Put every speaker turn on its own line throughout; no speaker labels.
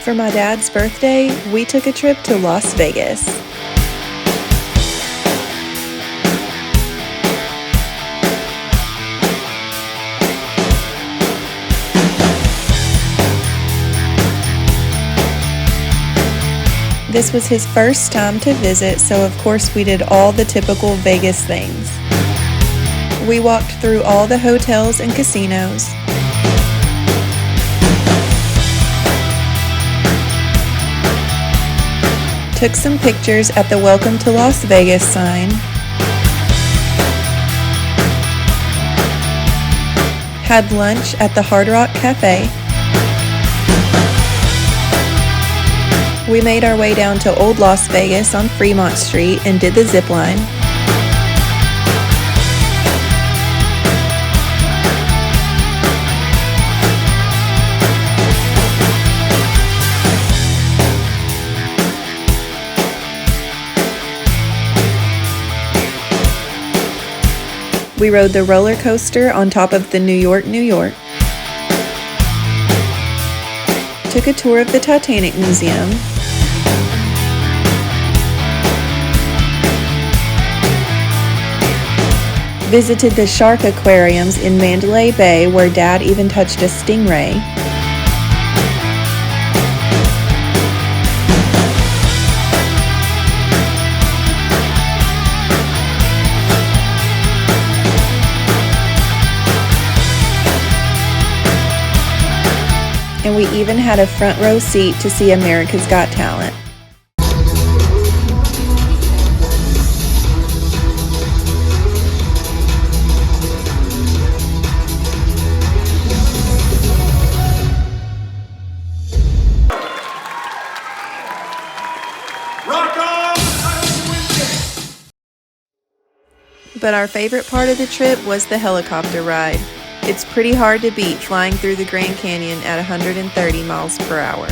For my dad's birthday, we took a trip to Las Vegas. This was his first time to visit, so of course we did all the typical Vegas things. We walked through all the hotels and casinos. Took some pictures at the Welcome to Las Vegas sign. Had lunch at the Hard Rock Cafe. We made our way down to Old Las Vegas on Fremont Street and did the zip line. We rode the roller coaster on top of the New York, New York. Took a tour of the Titanic Museum. Visited the shark aquariums in Mandalay Bay, where Dad even touched a stingray. And we even had a front row seat to see America's Got Talent. But our favorite part of the trip was the helicopter ride. It's pretty hard to beat flying through the Grand Canyon at 130 miles per hour.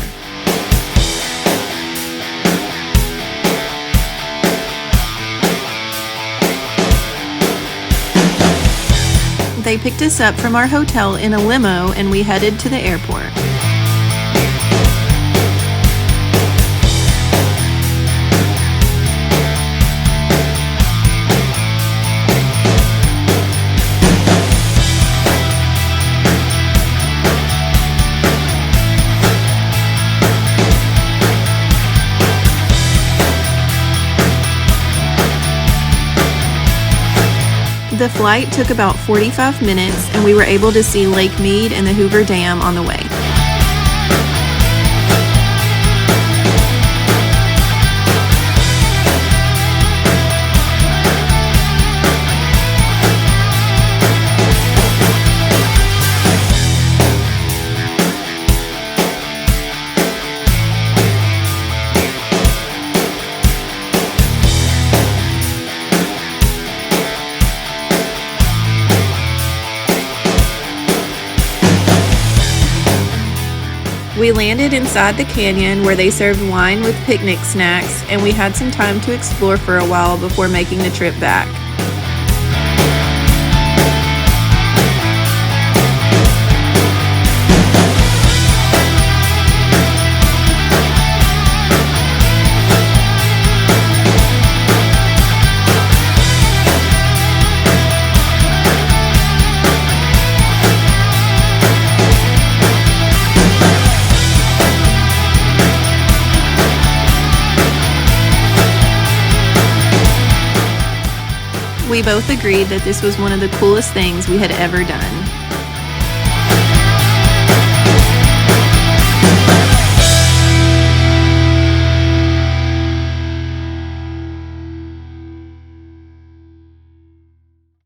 They picked us up from our hotel in a limo and we headed to the airport. The flight took about 45 minutes and we were able to see Lake Mead and the Hoover Dam on the way. We landed inside the canyon where they served wine with picnic snacks, and we had some time to explore for a while before making the trip back. We both agreed that this was one of the coolest things we had ever done.